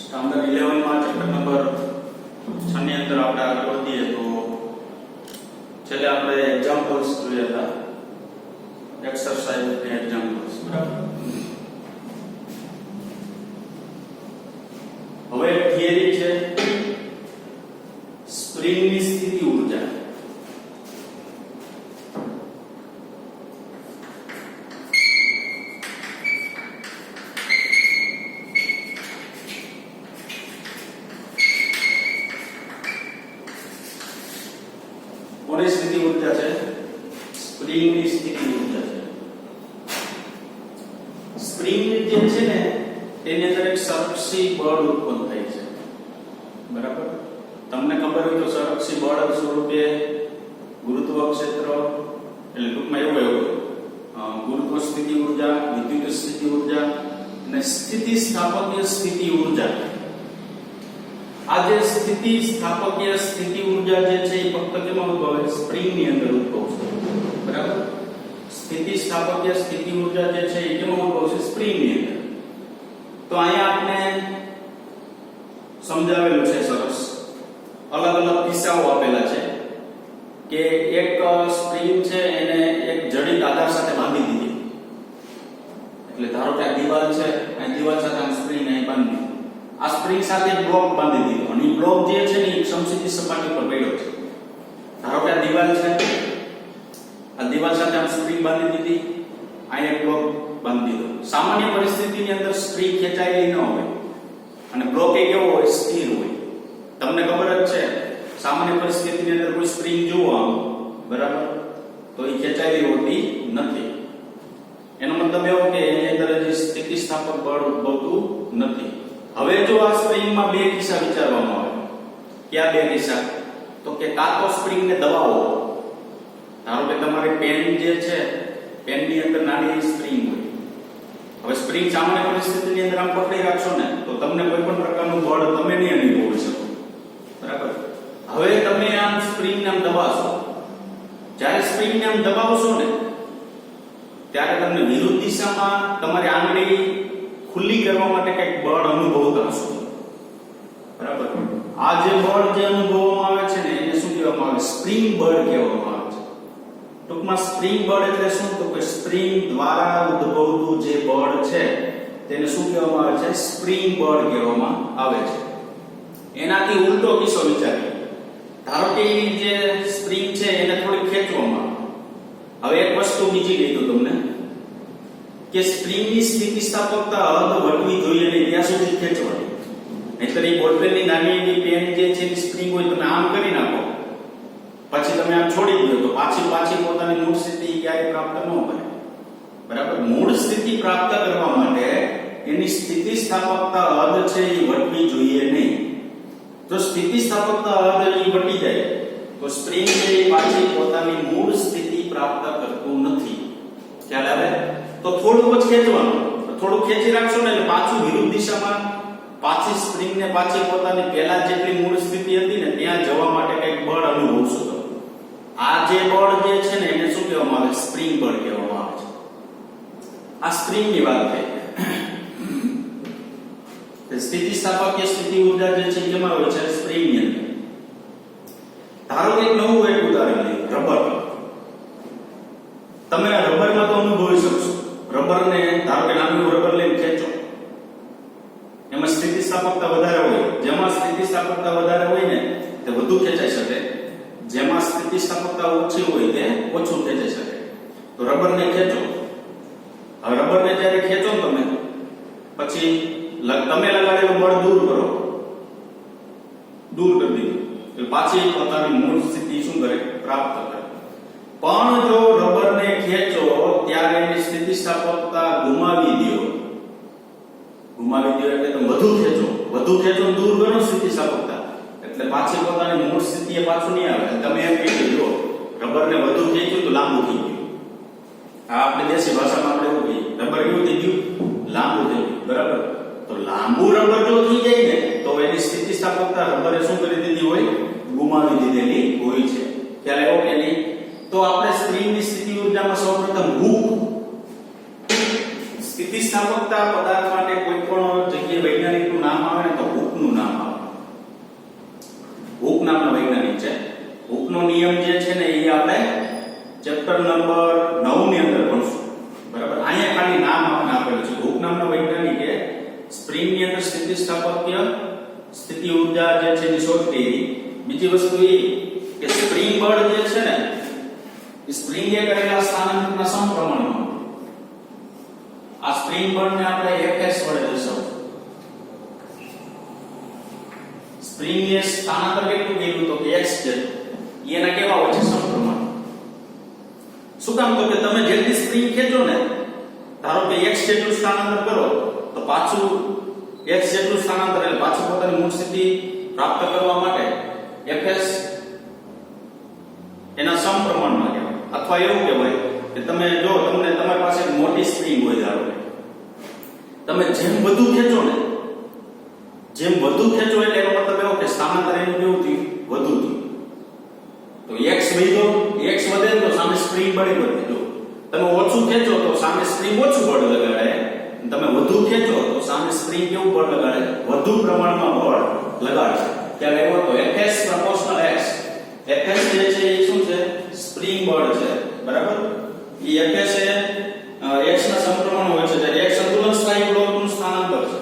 Standard 11 માં chapter number 6 ની અંદર આપણે આગળ વધીએ તો છેલ્લે આપણે એક્ઝામ્પલ્સ જોયા હતા, એક્સરસાઇઝ અને એક્ઝામ્પલ્સ, બરાબર. હવે થિયરી છે સ્પ્રિંગની સ્થિતિ ઊર્જા. કોની સ્થિતિ ઊર્જા છે? સ્પ્રિંગની સ્થિતિ ઊર્જા છે. સ્પ્રિંગ જે છે ને તેની અંદર એક સંરક્ષી બળ ઉત્પન્ન થાય છે, બરાબર. તમને ખબર હોય તો સંરક્ષી બળ સ્વરૂપે ગુરુત્વ ક્ષેત્ર, એટલે ટૂંકમાં એવું ગુરુત્વ સ્થિતિ ઊર્જા, વિદ્યુત સ્થિતિ ઊર્જા અને સ્થિતિ સ્થાપકીય સ્થિતિ ઊર્જા. આ જે સ્થિતિ સ્થાપકીય સ્થિતિ ઊર્જા જે છે એ ફક્ત કેમાં ઉદ્ભવે? સ્પ્રિંગ ની અંદર ઉદ્ભવશે, બરાબર. સ્થિતિ સ્થાપકીય સ્થિતિ ઊર્જા જે છે એ કેમાં ઉદ્ભવશે? સ્પ્રિંગ ની અંદર. તો અહીંયા આપણે સમજાવેલું છે સરસ, અલગ અલગ કિસ્સાઓ આપેલા છે કે એક સ્પ્રિંગ છે એને એક જડિત આધાર સાથે બાંધી દીધી. એટલે ધારો કે આ દીવાલ છે, આ દીવાલ સાથે આ સ્પ્રિંગ અહીં બાંધી, આ સ્પ્રિંગ સાથે બ્લોક બાંધી દીધો અને એ બ્લોક જે છે ને એ સમશીતી સપાટી પર પડ્યો છે. ધારો કે આ દીવાલ છે, આ દીવાલ સાથે આ સ્પ્રિંગ બાંધી દીધી, અહીં એક બ્લોક બાંધી દીધો. સામાન્ય પરિસ્થિતિની અંદર સ્પ્રિંગ ખેંચાયેલી ન હોય અને બ્લોક એ કેવો હોય? સ્થિર હોય. તમને ખબર જ છે સામાન્ય પરિસ્થિતિની અંદર કોઈ સ્પ્રિંગ જુઓ આમ, બરાબર, તો એ ખેંચાયેલી હોતી નથી. એનો મતલબ એવો કે એની અંદર જે સ્થિતિસ્થાપક બળ ઉદ્ભવતું નથી. હવે જો આ સ્પ્રિંગમાં બે કિસ્સા વિચારવામાં આવે, કયા બે કિસ્સા? તો કે કાં તો સ્પ્રિંગને દબાવો. ધારો કે તમારી પેન જે છે, પેનની અંદર નાની સ્પ્રિંગ હોય. હવે સ્પ્રિંગ સામાન્ય પરિસ્થિતિની અંદર આમ પકડી રાખશો ને તો તમને કોઈ પણ પ્રકારનું બળ તમે નહીં અનુભવી શકો, બરાબર. હવે તમે આમ સ્પ્રિંગને આમ દબાવશો. જ્યારે સ્પ્રિંગને આમ દબાવશો ને ત્યારે તમને વિરુદ્ધ દિશામાં તમારી આંગળી ખુલ્લી કરવા માટે કંઈક બળ અનુભવતા હશો, બરાબર. આ જે બળ જે અનુભવવામાં આવે છે ને એને શું કહેવામાં આવે? સ્પ્રિંગ બળ કહેવામાં આવે છે. ટૂંકમાં સ્પ્રિંગ બળ એટલે શું? તો કે સ્પ્રિંગ દ્વારા ઉદ્ભવતું જે બળ છે તેને શું કહેવામાં આવે છે? સ્પ્રિંગ બળ કહેવામાં આવે છે. એનાથી ઉલટો કિસ્સો વિચારીએ. ધારો કે જે સ્પ્રિંગ છે એને થોડી ખેંચવામાં આવે. હવે એક વસ્તુ બીજી કહી દઉં તમને કે સ્પ્રિંગની સ્થિતિસ્થાપકતા હદ વટવી જોઈએ નહીં ત્યાં સુધી ખેંચવાની. નહીતર એ બોલપેનની નાની એવી પેન જે છે એ સ્પ્રિંગ હોય તમે આમ કરી નાખો પછી તમે આમ છોડી દો તો પાછી પોતાની મૂળ સ્થિતિ ક્યારેય પ્રાપ્ત ન કરે, બરાબર. મૂળ સ્થિતિ પ્રાપ્ત કરવા માટે એની સ્થિતિસ્થાપકતા હદ છે એ વટવી જોઈએ નહીં. જો સ્થિતિસ્થાપકતા હદ એ વટી જાય તો સ્પ્રિંગ છે એ પાછી પોતાની મૂળ સ્થિતિ પ્રાપ્ત કરતું નથી. ખ્યાલ આવે? તો થોડું જ ખેંચવાનું, થોડું ખેંચી રાખશો ને એટલે પાછું વિરુદ્ધ દિશામાં પાછી સ્પ્રિંગને પાછી પોતાની પહેલા જેટલી મૂળ સ્થિતિ હતી ને ત્યાં જવા માટે કંઈક બળ અનુભવશો. આ જે બળ જે છે ને એને શું કહેવામાં આવે? સ્પ્રિંગ બળ કહેવામાં આવે છે. આ સ્પ્રિંગની વાત થઈ. સ્થિતિસ્થાપકીય સ્થિતિ ઊર્જા જે છે કેમાં હોય છે? સ્પ્રિંગની અંદર. ધારો કે એક નવું એક ઉદાહરણ લઈએ, રબર. તમે રબરમાં તો અનુભવી શકશો. રબરને ધારો કે નાનું રબર લઈને ખેંચો, એમાં સ્થિતિસ્થાપકતા વધારે હોય. જેમાં સ્થિતિસ્થાપકતા વધારે હોય ને તે વધુ ખેંચાઈ શકે, જેમાં સ્થિતિસ્થાપકતા ઓછી હોય તે ઓછું ખેંચાઈ શકે. તો રબરને ખેંચો. હવે રબરને જ્યારે ખેંચો તમે પછી તમે લગાડેલું બળ દૂર કરી દીધું એટલે પાછી પોતાની મૂળ સ્થિતિ શું કરે? પ્રાપ્ત કરે. પણ જો રબરને ખેંચો ત્યારે એની સ્થિતિસ્થાપકતા ગુમાવી દો એટલે તમે વધુ ખેંચો દૂર કરો સ્થિતિસ્થાપકતા એટલે પાછી પોતાની મૂળ સ્થિતિએ પાછું નહીં આવે. તમે એમ કહી દો રબરને વધુ ખેંચ્યું તો લાંબુ થઈ ગયું. આ આપણે દેશી ભાષામાં આપણે એવું કહીએ, રબર કેવું થઈ ગયું? લાંબુ થઈ ગયું, બરાબર. તો લાંબુ રબર જો થઈ જાય ને તો એની સ્થિતિસ્થાપકતા રબરે શું કરી દીધી હોય? ગુમાવી દીધેલી હોય છે. ખ્યાલ આવ્યો કે નહીં? તો આપણે સ્પ્રિંગની સ્થિતિ ઊર્જામાં સૌપ્રથમ હૂક, સ્થિતિસ્થાપકતા પદાર્થ માટે કોઈ પણ જગ્યાએ વૈજ્ઞાનિકનું નામ આવે ને તો નામના વૈજ્ઞાનિક છે. હૂકનો નિયમ જે છે ને એ આપણે ચેપ્ટર નંબર 9 ની અંદર ભણશું. બરાબર, અહીંયા ખાલી નામ આપણે આપેલું છે. હૂક નામના વૈજ્ઞાનિકે સ્પ્રિંગ ની અંદર સ્થિતિસ્થાપકીય સ્થિતિ ઊર્જા જે છે એ શોધ કરી. બીજી વસ્તુ એ કે સ્પ્રિંગ બળ જે છે ને એ સ્પ્રિંગ એ કરેલા સ્થાનાંતરના સમપ્રમાણમાં. આ સ્પ્રિંગ બળને આપણે Fs વડે દર્શાવશું. સ્પ્રિંગ એ સ્થાનાંતર કેટલું કર્યું તો કે x છે. એના કેવા હોય છે? સમપ્રમાણ. શું કામ? તો કે તમે જેટલી સ્પ્રિંગ ખેંચો ને, ધારો કે x જેટલું સ્થાનાંતર કરો તો પાછું x જેટલું સ્થાનાંતર એટલે પાછું પોતાની મૂળ સ્થિતિ પ્રાપ્ત કરવા માટે Fs એના સમપ્રમાણમાં કહેવાય. અથવા એવું કહેવાય કે તમે જો તમને તમારી પાસે એક મોટી સ્પ્રિંગ હોય, ધારો કે તમે જેમ વધુ ખેંચો ને, જેમ વધુ ખેંચો એટલે એનો મતલબ એવો કે સ્થાનાંતર એનું કેવું થયું? વધુ થયું. તો x વધ્યો, x વધે તો સામે સ્પ્રિંગ બળ વધે. જો તમે ઓછું ખેંચો તો સામે સ્પ્રિંગ ઓછું બળ લગાડે, તમે વધુ ખેંચો તો સામે સ્પ્રિંગ કેવું બળ લગાડે? વધુ પ્રમાણમાં બળ લગાડશે. ત્યારે એવો તો Fs proportional x. Fs જે છે એ શું છે? સ્પ્રિંગ બળ છે. બરાબર, એ Fs એ x ના સમપ્રમાણ હોય છે. જ્યારે x સંતુલન સ્થાયી બ્લોકનું સ્થાનાંતર છે.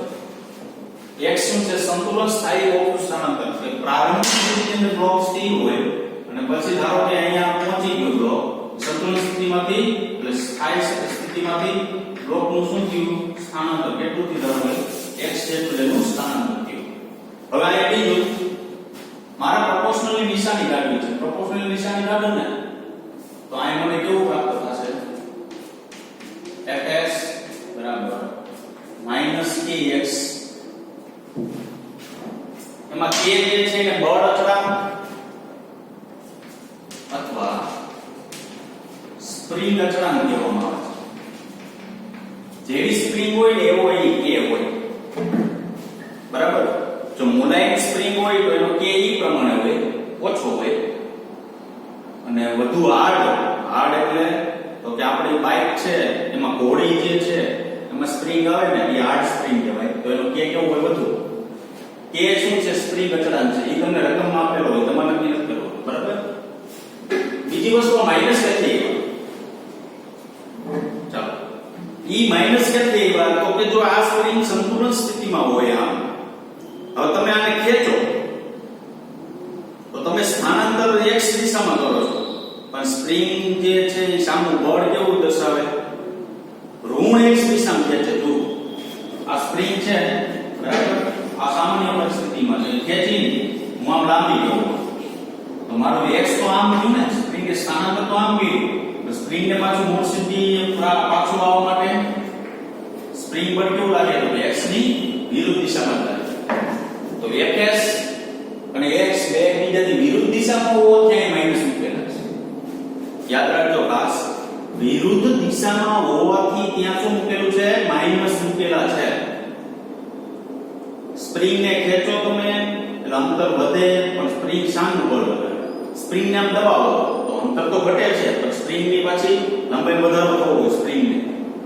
x શું છે? સંતુલન સ્થાયી બ્લોકનું સ્થાનાંતર છે. પ્રારંભિક સ્થિતિની અંદર બ્લોક સ્થિર હોય અને પછી ધારો કે અહીંયા પહોંચી ગયો બ્લોક સંતુલન સ્થિતિમાંથી એટલે સ્થાયી સ્થિતિમાંથી બ્લોકનું શું થયું? સ્થાનાંતર કેટલું થયું? ધારો કે x જેટલું એનું સ્થાનાંતર થયું. હવે આ બીજું મારા પ્રોપોર્શનલની નિશાની કાઢવી છે. પ્રોપોર્શનલ નિશાની કાઢો ને તો અહીં મને કેવું પ્રાપ્ત થશે? Fs બરાબર -kx. એમાં k જે છે ને બળ અચળાંક અથવા સ્પ્રિંગ અચળાંક કહેવામાં આવે છે. જેવી સ્પ્રિંગ હોય ને એવો એ k હોય. બરાબર, જો મોલાયમ સ્પ્રિંગ હોય તો એનો k ઈ પ્રમાણે હોય, ઓછો હોય. અને વધુ હાર્ડ એટલે તો કે આપણી બાઇક છે એમાં ઘોડી જે છે એમાં સ્પ્રિંગ આવે ને એ હાર્ડ સ્પ્રિંગ કહેવાય. તો એનો k કેવો હોય? વધુ. k શું છે? સ્પ્રિંગ અચળાંક છે. એ તમને રકમમાં આપેલો હોય, તમારે નક્કી નથી કરવું. બરાબર, બીજી વસ્તુ માઈનસ કેટલી? ચાલો, ઈ માઈનસ કેટલી? તો કે જો આ સ્પ્રિંગ સંતુલન સ્થિતિમાં હોય, આમ હવે તમે આને ખેંચો તો તમે સ્થાનાંતર x દિશામાં કરો છો, પણ સ્પ્રિંગ જે છે એ સામું બળ કેવું દર્શાવે? ઋણ x દિશામાં ખેંચે. જો આ સ્પ્રિંગ છે બરાબર, આ સામાન્ય પરિસ્થિતિમાં છે, ખેંચીને હું આમ લાંબી ગયો તો મારું x તો આમ ગયું ને, સ્પ્રિંગ એ સ્થાનાંતર તો આમ ગયું. સ્પ્રિંગ ને પાછું મૂળ સ્થિતિ પાછું આવવા માટે સ્પ્રિંગ બળ કેવું લાગે? તો x ની વિરુદ્ધ દિશામાં લાગે. તો Fs અને x બે એકબીજાથી વિરુદ્ધ દિશામાં હોવો ત્યાં માઈનસ મૂકેલા છે. યાદ રાખજો ખાસ, વિરુદ્ધ દિશામાં હોવાથી ત્યાં શું મૂકેલું છે? માઈનસ મૂકેલા છે. સ્પ્રિંગ ને ખેંચો તમે એટલે અંતર વધે, પણ સ્પ્રિંગ શાનું બળ લગાડે? સ્પ્રિંગ ને આમ દબાવો તો અંતર તો ઘટે છે, પણ સ્પ્રિંગ ની પાછી લંબાઈ વધારો થવો હોય સ્પ્રિંગ ને,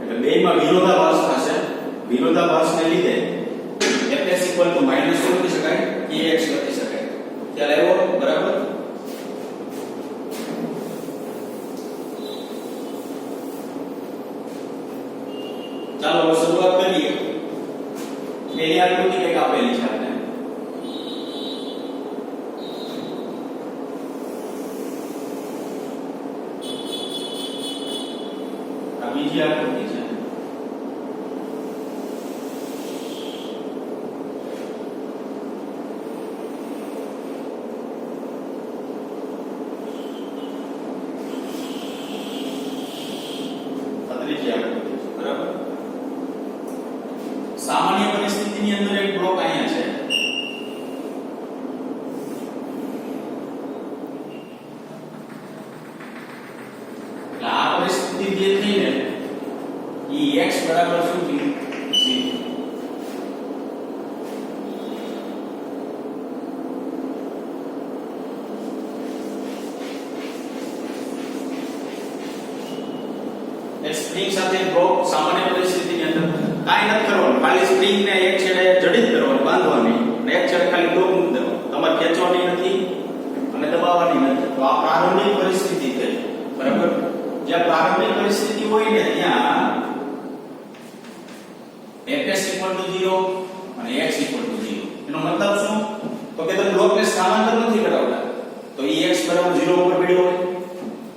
એટલે બેમાં વિરોધાભાસ થશે. વિરોધાભાસને લીધે Fs = -1 લખી શકાય, kx લખી શકાય. ખ્યાલ આવ્યો? બરાબર, ચાલો હવે શરૂઆત કરીએ. પહેલી આકૃતિ કંઈક આપેલી છે આપણે. આ બીજી આકૃતિ છે. બરાબર, સામાન્ય પરિસ્થિતિની અંદર એક બ્લોક અહીંયા છે. એટલે આ પરિસ્થિતિ જે થઈ ને ઈ x બરાબર શું થયું? 0. સ્પ્રિંગ સાથે બ્લોક સામાન્ય પરિસ્થિતિની અંદર કાઈ નથી કરવાનું, ખાલી સ્પ્રિંગ ને એક છેડે જડિત કરવાનું, બાંધવાની, અને એક છેડે ખાલી બ્લોક મૂકી દેવાનું. તમારે ખેંચવાની નથી, દબાવવાની નથી. તો આ પ્રારંભિક પરિસ્થિતિ છે, બરાબર. જ્યાં પ્રારંભિક પરિસ્થિતિ હોય ને ત્યાં fs = 0 અને x = 0. એનો મતલબ શું? તો કે તમે બ્લોકને સ્થાનાંતર નથી કરાવતા, તો એ x = 0 ઉપર પડ્યો હોય.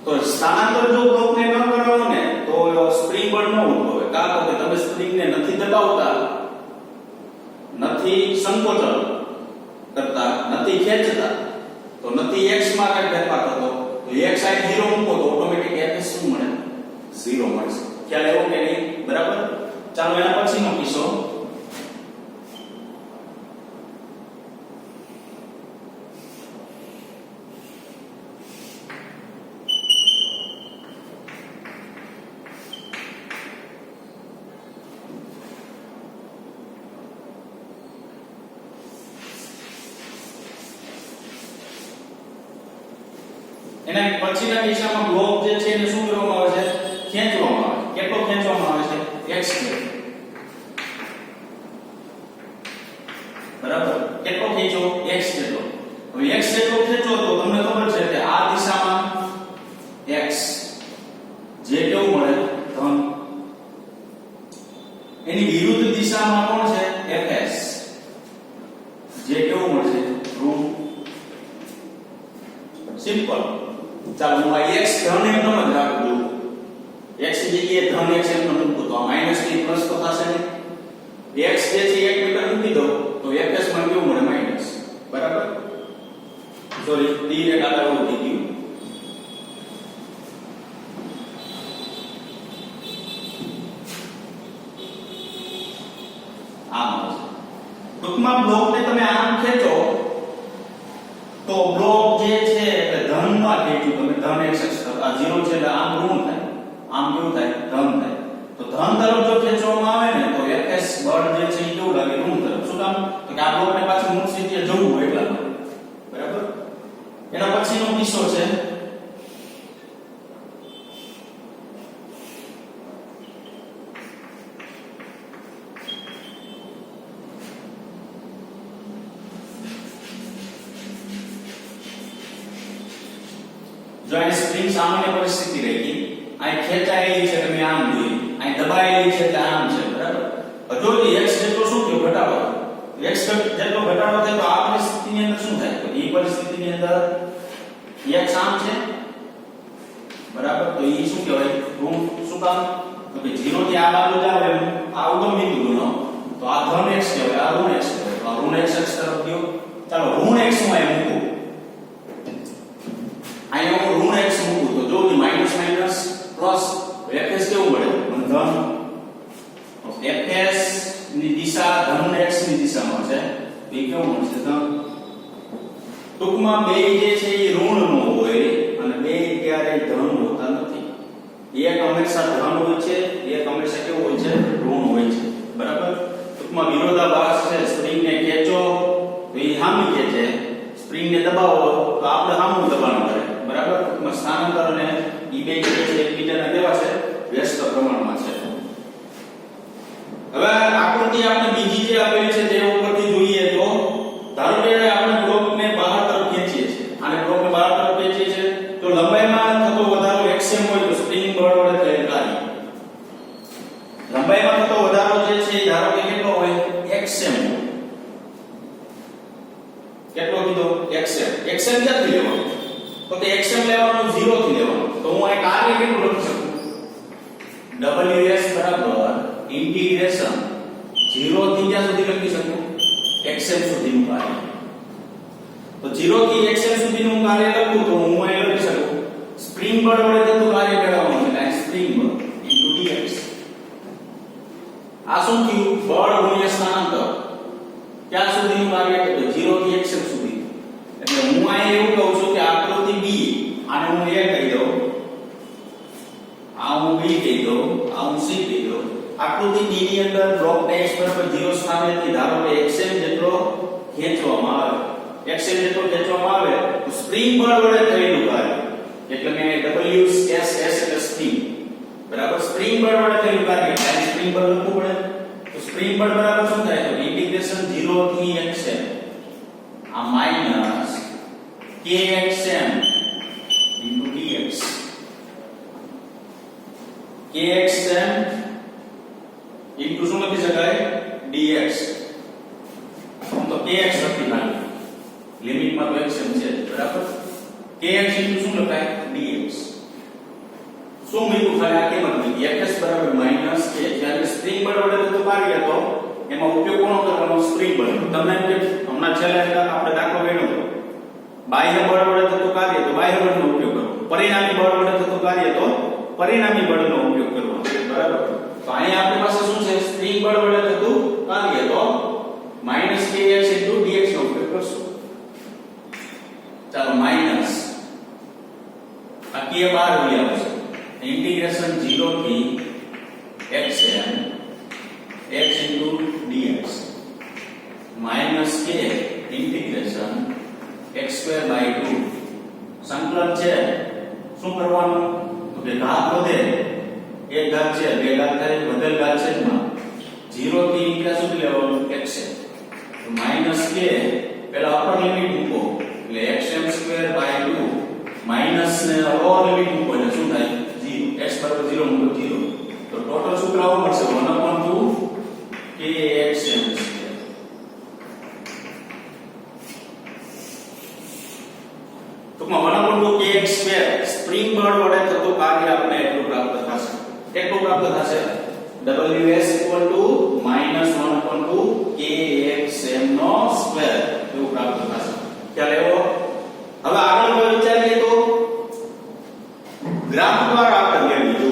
તો સ્થાનાંતર જો બ્લોકને ન કરાવો ને તો સ્પ્રિંગ બળ ન ઉદ્ભવે. કારણ કે તમે સ્પ્રિંગને નથી દબાવતા, નથી સંકોચન કરતા, નથી ખેંચતા, તો નથી x માં કઈ ફેરફાર થતો, તો x આ 0 મૂકો તો ઓટોમેટિક fs શું મળે? 0 મળશે. ખ્યાલ આવ્યો કે નહીં? બરાબર. ચાલો એના પછીનો કિસ્સો. એના પછીના કિસ્સામાં બ્લોક જે છે એને શું કરવામાં આવે છે? ખેંચવામાં આવે. કેટલો ખેંચવામાં આવે છે? x છે, બરાબર. કેટલો ખેંચો? x જેટલો. હવે x જેટલો ખેંચો તો તમને ખબર છે કે આ દિશામાં x જે કેવું મળે? ધન. એની વિરુદ્ધ દિશામાં કોણ છે? fs જે કેવું મળશે? ઋણ. સિમ્પલ. ચાલો હું આ x ધન એમ ન જ રાખું છું. x ની જગ્યાએ ધન x એમ ન મૂકું તો આ માઈનસ થી પ્લસ તો થશે ને. x જે છે 1 મીટર મૂકી દો તો fs માં કેવું મળે? માઈનસ. બરાબર. સોરી, તીર એક આગળ વધી ગયું. આમ ટૂંકમાં બ્લોકને તમે આમ ખેંચો તો બ્લોક જે છે એટલે ધનમાં ખેંચ્યું તમે, ધન x આ 0 છે એટલે આમ ઋણ થાય, આમ કેવું થાય? ધન થાય. તો ધન તરફ જો ખેંચવામાં આવે ને તો fs બળ જે છે એ કેવું લાગે? ઋણ તરફ. શું કામ? તો કે આ બ્લોકને પાછું મૂળ સ્થિતિએ જવું હોય એટલા માટે. બરાબર. એના પછીનો કિસ્સો છે જો આ સ્પ્રિંગ સામાન્ય પરિસ્થિતિ રહી ગઈ, આ ખેંચાયેલી છે તમે આમ જોઈ, આ દબાયેલી છે એટલે આમ છે, બરાબર. જો x જેટલો શું થયો? ઘટાડો. x જેટલો ઘટાડો થાય તો આ પરિસ્થિતિની અંદર શું થાય? તો એ પરિસ્થિતિની અંદર x આમ છે, બરાબર. તો એ શું કહેવાય? ઋણ. શું કામ? તો કે 0 થી આ બાજુ જાવ એમ આ ઉગમ બિંદુ ગણો તો આ ધન x કહેવાય, આ ઋણ x કહેવાય. તો આ ઋણ x તરફ ગયો. ચાલો ઋણ x માં એ મૂકો. અહીંયા હું ઋણ x મૂકું તો જો કે માઈનસ માઈનસ પ્લસ fs કેવું મળે? ધન. fs ની દિશા ધન x ની દિશામાં છે તો એ કેવું મળશે? ધન. ટૂંકમાં બે જે છે એ ઋણ નો હોય અને બે ક્યારેય ધન હોતા નથી. એક હંમેશા ધન હોય છે, એક હંમેશા કેવું હોય છે? ઋણ હોય છે. બરાબર. ટૂંકમાં વિરોધાભાસ છે. સ્પ્રિંગને ખેંચો તો એ સામી ખેંચે, સ્પ્રિંગને દબાવો તો આપણે સામું દબાણ કરે. બરાબર. ટૂંકમાં સ્થાનાંતર અને એ બે જે છે એકબીજાના કેવા છે? વ્યસ્ત પ્રમાણમાં છે. હવે આકૃતિ આપણે બીજી જે આપેલી છે તે ઉપરથી જોઈએ તો ધારો કે આપણે બ્લોકને બહાર તરફ ખેંચીએ છીએ, આને બ્લોકને બહાર તરફ ખેંચીએ છીએ તો લંબાઈમાં થતો વધારો xm હોય તો સ્પ્રિંગ બળ વડે થયેલ કાર્ય. લંબાઈમાં થતો વધારો જે છે ધારો કે કેટલો હોય? xm. કેટલો કીધો? xm. xm ક્યાંથી લેવાનો? તો કે xm લેવાનું 0 થી લેવાનું. તો હું આ કાર્ય કેટલું લખી શકું? ws બરાબર ઇન્ટિગ્રેશન 0 થી ક્યાં સુધી લખી શકું? xm સુધીનું કાર્ય. તો 0 થી xm સુધીનું કાર્ય લખું તો હું અહીં લખી શકું સ્પ્રિંગ બળ વડે થતું કાર્ય મેળવવાનું છે, આ સ્પ્રિંગ બળ dx. આ શું થયું? બળ ગુણ્યા સ્થાનાંતર. ક્યાં સુધીનું કાર્ય? તો 0 થી xm સુધી. એટલે હું અહીં એવું કહું છું કે આકૃતિ b, આને હું a કહી દઉં, આ હું b કહી દઉં, આ હું c કહી દઉં. આકૃતિ b ની અંદર બ્લોકને x બરાબર 0 સ્થાનેથી ધારો કે xm જેટલો ખેંચવામાં આવે, xm જેટલો ખેંચવામાં આવે તો સ્પ્રિંગ બળ વડે થયેલું કાર્ય એટલે મેં ws એટલે સ્પ્રિંગ બરાબર સ્પ્રિંગ બળ વડે થયેલું કાર્ય એટલે સ્પ્રિંગ બળ લખવું પડે. તો સ્પ્રિંગ બળ બરાબર શું થાય? તો ઇન્ટિગ્રેશન 0 થી xm આ માઈનસ kxm ઇન્ટુ શું લખી શકાય dx તો kx લખી નાખી લિમિટ માં તો x છે બરાબર kx ઇન્ટુ શું લખાય dx શું મળ્યું ખાલી આ કેમ નથી fs બરાબર માઈનસ k જ્યારે સ્પ્રિંગ બળ વડે થતું કાર્ય તો એમાં ઉપયોગ કોનો કરવાનો સ્પ્રિંગ બળ તમને એમ કે હમણાં છેલ્લે આપણે દાખલો ગણ્યો બાહ્ય બળ વડે થતું કાર્ય તો બાહ્ય બળનો ઉપયોગ કરવો પરિણામી બળ વડે થતું કાર્ય તો પરિણામી બળનો ઉપયોગ કરવો બરાબર તો અહીં આપણી પાસે શું છે સ્પ્રિંગ બળ વડે થતું કાર્ય તો -kx dx નો ઉપયોગ કરશું ચાલો માઈનસ આ k બહાર લઈ આવશે इंटीग्रेशन 0 થી xm x dx minus k integration x2/2 સંકલન છે શું કરવાનું તો કે ઘાત વધે એક ઘાત છે બે ઘાત થાય વધેલ ઘાત છે માં 0 થી ઇન્ટીગ્રેશન સુધી લેવાનું x છે તો -k પેલા અપર લિમિટ મૂકો એટલે xm2/2 માઈનસ ને લોઅર લિમિટ મૂકો એટલે શું થાય x बराबर 0 મૂકો 0 તો ટોટલ સૂત્ર આવું મળશે 1/2 kxm ટૂંકમાં 1/2 kx2 સ્પ્રિંગ બળ વડે થતું કાર્ય આપણે એટલું પ્રાપ્ત થશે ws -1/2 kxm નો સ્ક્વેર એવું પ્રાપ્ત થશે ખ્યાલ આવ્યો હવે આગળ વિચારીએ તો ગ્રાફ દ્વારા આપણે લેવું જો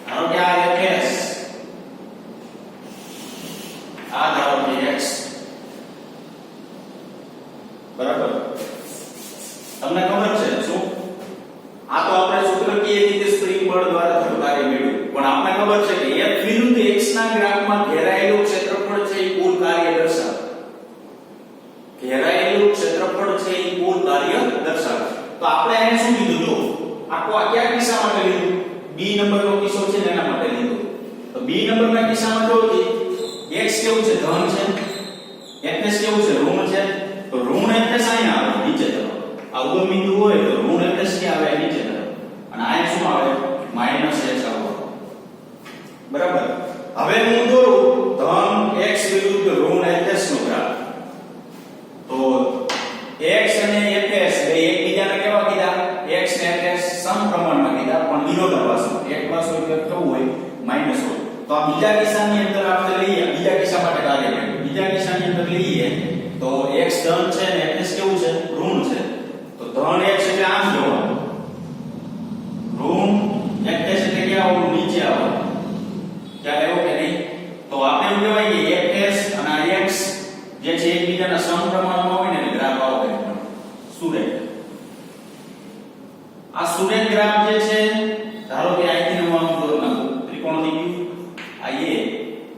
ધારો કે આ fs આ ધારો કે x બરાબર તમને ખબર છે શું આ તો આપણે સૂત્ર કહીએ કે સ્પ્રિંગ બળ દ્વારા થતું કાર્ય મેળવ્યું પણ આપણે ખબર છે કે f વિરુદ્ધ x ના ગ્રાફમાં ઘેરાયેલું ક્ષેત્રફળ છે એ કુલ કાર્ય દર્શાવે ઘેરાયેલું ક્ષેત્રફળ છે એ કુલ કાર્ય દર્શાવે તો આપણે એને શું કીધું જો આખો આ કયા કિસ્સા માટે લીધું b નંબરનો કિસ્સો છે ને એના માટે લીધું તો b નંબરના કિસ્સામાં જો કે x કેવું છે ધન છે fs કેવું છે ઋણ છે તો ઋણ fs અહીં આવે નીચે તરફ આ ઉગમ બિંદુ હોય તો ઋણ fs કે આવે નીચે તરફ અને આ શું આવે માઈનસ h આવે બરાબર હવે હું દોરું ધન x વિરુદ્ધ ઋણ fs નો ગ્રાફ તો x અને fs બે એકબીજાને કેવા કીધા x ને fs સમપ્રમાણમાં કીધા પણ વિરોધાભાસમાં એક પાસો એટલે કેવું હોય માઈનસ હોય તો આ બીજા કિસ્સાની અંદર આપણે લઈએ બીજા કિસ્સા માટે કાર્ય કરીએ બીજા કિસ્સાની અંદર લઈએ તો x ધન છે ને fs કેવું છે ઋણ છે તો ધન x એટલે આમ જવાનું ઋણ fs એટલે કે આવું નીચે આવવાનું ક્યાં એવું કે નહીં તો આપણે એવું કહેવાય કે fs અને x જે છે એકબીજાના સમપ્રમાણમાં હોય ને ગ્રાફ આવે સુરેખ આ સુરેખ ગ્રાફ જે છે ધારો કે અહીંથી હું આમ દોર નાખું ત્રિકોણ લીધું આ એ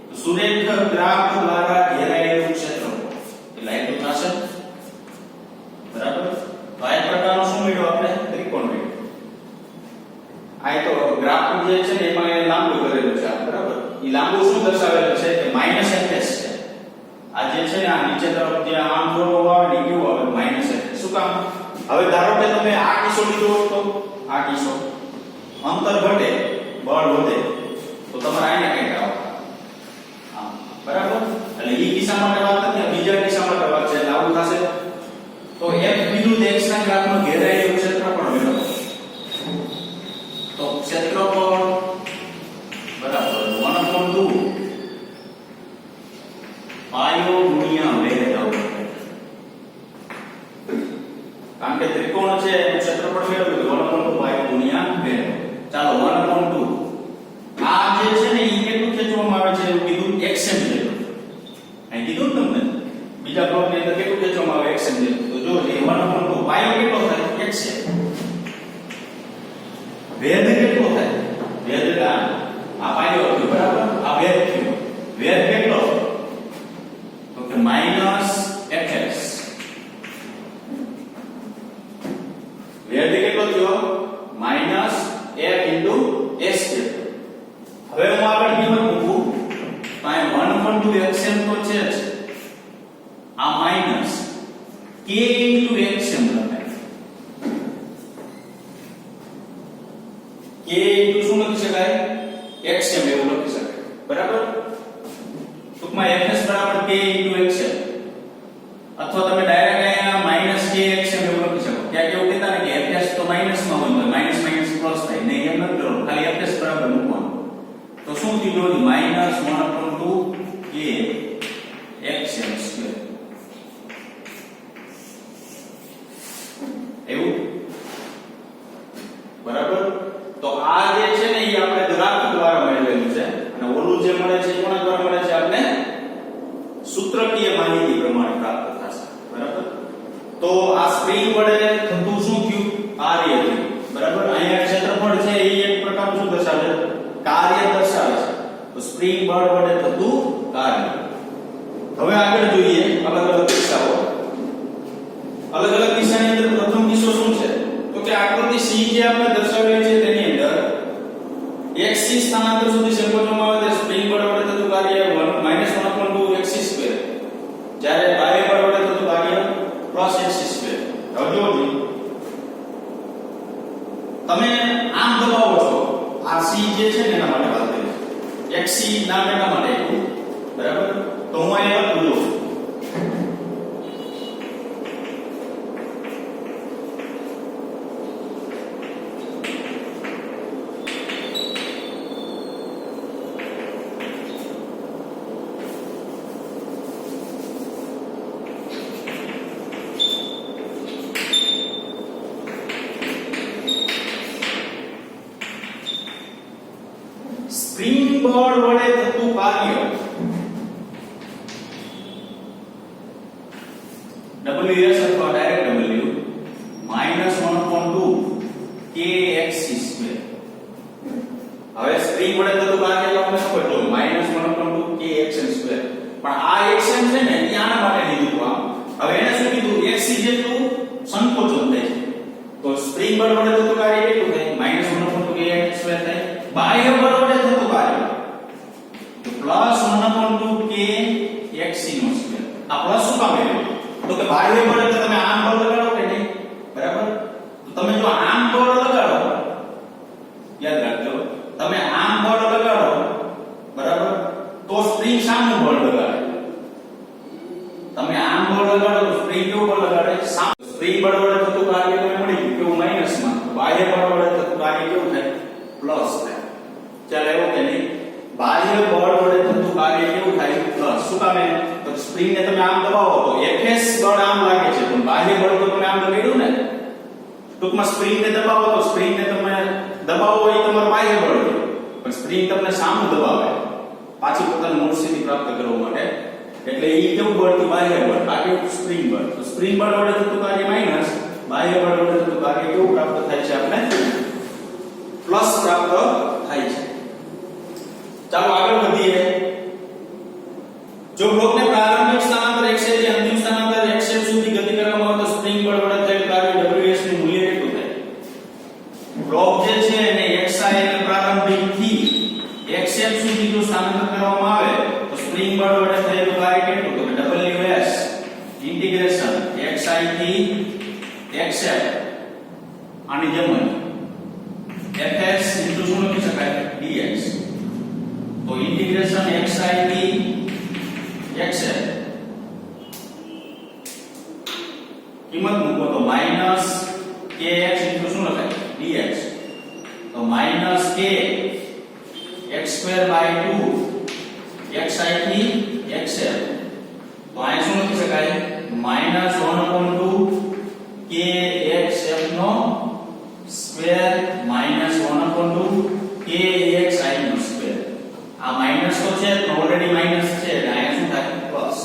તો સુરેખ ગ્રાફ દ્વારા ઘેરાયેલું ક્ષેત્રફળ એટલે એટલું થશે બરાબર તો આ એક પ્રકારનો શું મેળવ્યો આપણે ત્રિકોણ મેળવ્યો આ તો ગ્રાફ જે છે ને એમાં એ લાંબુ કરેલું છે બરાબર એ લાંબુ શું દર્શાવેલું છે કે -fs છે આ જે છે ને આ નીચે તરફ જે આમ થોડો આવે ને કેવું આવે માઈનસ શું કામ હવે ધારો કે તમે આ કિસ્સો લીધો તો આ કિસ્સો અંતર ઘટે બળ વધે તો તમારે આને કઈ આવે હા બરાબર એટલે એ કિસ્સા માટે વાત નથી બીજા કિસ્સા માટે વાત છે આવું થશે તો f વિરુદ્ધ x ના ગ્રાફમાં ઘેરાયેલું ક્ષેત્રફળ મેળવો તો ક્ષેત્રફળ બરાબર 1/2 પાયો ગુણ્યા વેધ આવું કારણ કે ત્રિકોણ છે એનું ક્ષેત્રફળ મેળવ્યું 1/2 પાયો ગુણ્યા વેધ ચાલો 1/2 આ જે છે ને ઈ કેટલું ખેંચવામાં આવે છે એવું કીધું xm જેટલું અહીં કીધું તમને બીજા પ્લોટની અંદર કેટલું ખેંચવામાં આવે xm જેટલું તો જો એ 1/2 પાયો કેટલો થાય x છે વેધ કેટલો થાય વેધ આ પાયો થયો બરાબર આ વેધ થયો વેધ કેટલો તો કે -fs વેધ કેટલો થયો -f * s હવે હું આગળ કિંમત મૂકું તો આ 1/2 xm તો છે જ આ માઈનસ k * xm લખાય k * શું લખી શકાય xm એવું લખી શકાય બરાબર ટૂંકમાં fs બરાબર k xm અથવા તમે ડાયરેક્ટ અહીંયા -kxm એવું લખી શકો ત્યાં કેવું કહેતા ને કે fs તો માઈનસ માં હોય તો માઈનસ માઈનસ પ્લસ થાય નહીં એમ નથી કરવાનું ખાલી fs બરાબર મૂકવાનું તો શું થયું 1/2 k xm² એવું બરાબર તો આ જે છે ને એ આપણે ગ્રાફ દ્વારા મેળવેલું છે અને ઓલું જે મળે છે કોના દ્વારા મળે છે આપણે સૂત્રકીય માહિતી પ્રમાણે પ્રાપ્ત થશે બરાબર તો આ સ્પ્રિંગ વડે થતું શું થયું કાર્ય થયું બરાબર અહીંયા ક્ષેત્રફળ છે એ એક પ્રકારનું શું દર્શાવે કાર્ય દર્શાવે છે તો સ્પ્રિંગ બળ વડે થતું કાર્ય હવે આગળ જોઈએ અલગ અલગ કિસ્સાઓ અલગ અલગ કિસ્સાની અંદર પ્રથમ કિસ્સો શું છે તો કે આકૃતિ C જે આપણે દર્શાવેલી છે તેની અંદર x c સ્થાનાંતર સુધી સંકોચવામાં આવે તે સ્પ્રિંગ બળ વડે થતું કાર્ય -1/2 xc² જ્યારે બાહ્ય બળ વડે થતું કાર્ય +xc². હવે જોજો તમે આમ દબાવો છો આ c જે છે ને એના માટે વાત કરી xc નામ એના માટે બરાબર તો હું અહીંયા લખું છું સ્પ્રિંગ બળ વડે થતું કાર્ય ws અથવા ડાયરેક્ટ w -1/2 kxc². હવે સ્પ્રિંગ વડે થતું કાર્ય એટલે આપણે શું કહેતો -1/2 kxm². પણ આ xm છે ને એ આના માટે લીધું આ હવે એને શું કીધું xc જેટલું સંકોચન થાય તો સ્પ્રિંગ બળ વડે થતું કાર્ય કેટલું થાય -1/2 kx² થાય બાહ્ય બળ વડે થતું કાર્ય તો +1/2 kxc². આ પ્લસ શું કામ આવ્યું તો કે બાહ્ય બળ એટલે તમે આમ બળ લગાડો કે નહીં બરાબર તો તમે જો આમ બળ લગાડો યાદ રાખજો તમે આમ બળ લગાડો બરાબર તો સ્પ્રિંગ સામું બળ લગાડે તમે આમ બળ લગાડો તો સ્પ્રિંગ કેવું બળ લગાડે સ્પ્રિંગ બળ વડે થતું કાર્ય તમને મળી ગયું કેવું માઈનસમાં બાહ્ય બળ વડે થતું કાર્ય કેવું થાય પ્લસ થાય ચાલો એવું કે નહીં બાહ્ય બળ વડે થતું કાર્ય કેવું થાય પ્લસ શું કામે તો સ્પ્રિંગ ને તમે આમ દબાવો તો fs બળ આમ લાગે છે પણ બાહ્ય બળ તો તમે આમ લગાડ્યું ને ટૂંકમાં સ્પ્રિંગ ને દબાવો તો સ્પ્રિંગ ને તમે દબાવો એ તમારું બાહ્ય બળ છે પણ સ્પ્રિંગ તમને સામું દબાવે પાછી પોતાની મૂળ સ્થિતિ પ્રાપ્ત કરવા માટે એટલે ઈ કેવું બળ થી બાહ્ય બળ આ કેવું સ્પ્રિંગ બળ તો સ્પ્રિંગ બળ વડે થતું કાર્ય માઈનસ બાહ્ય બળ વડે થતું કાર્ય કેવું પ્રાપ્ત થાય છે આપણે પ્લસ પ્રાપ્ત થાય છે. ચાલો આગળ વધીએ જો બ્લોકને પ્રારંભિક સ્થાનાંતર x થી અંતિમ સ્થાનાંતર xm સુધી ગતિ કરવામાં આવે તો સ્પ્રિંગ બળ વડે થયેલ કાર્ય ws નું મૂલ્ય કેટલું થાય બ્લોક જે છે એને xi એટલે પ્રારંભિક થી xm સુધી જો સ્થાનાંતર કરવામાં આવે તો સ્પ્રિંગ બળ વડે થયેલ કાર્ય કેટલું તો ws ઇન્ટિગ્રેશન xi થી xm આની જેમ fs ઇન્ટુ શું લખી શકાય dx તો ઇન્ટિગ્રેશન xi થી xm કિંમત મૂકો તો -kx ઇન્ટુ શું લખાય dx તો -k x²/2 xi થી xm તો આ શું લખી શકાય -1/2 kxm નો સ્ક્વેર -1/2 kxi નો સ્ક્વેર આ માઈનસ તો છે તો ઓલરેડી માઈનસ છે એટલે અહીંયા શું થાય પ્લસ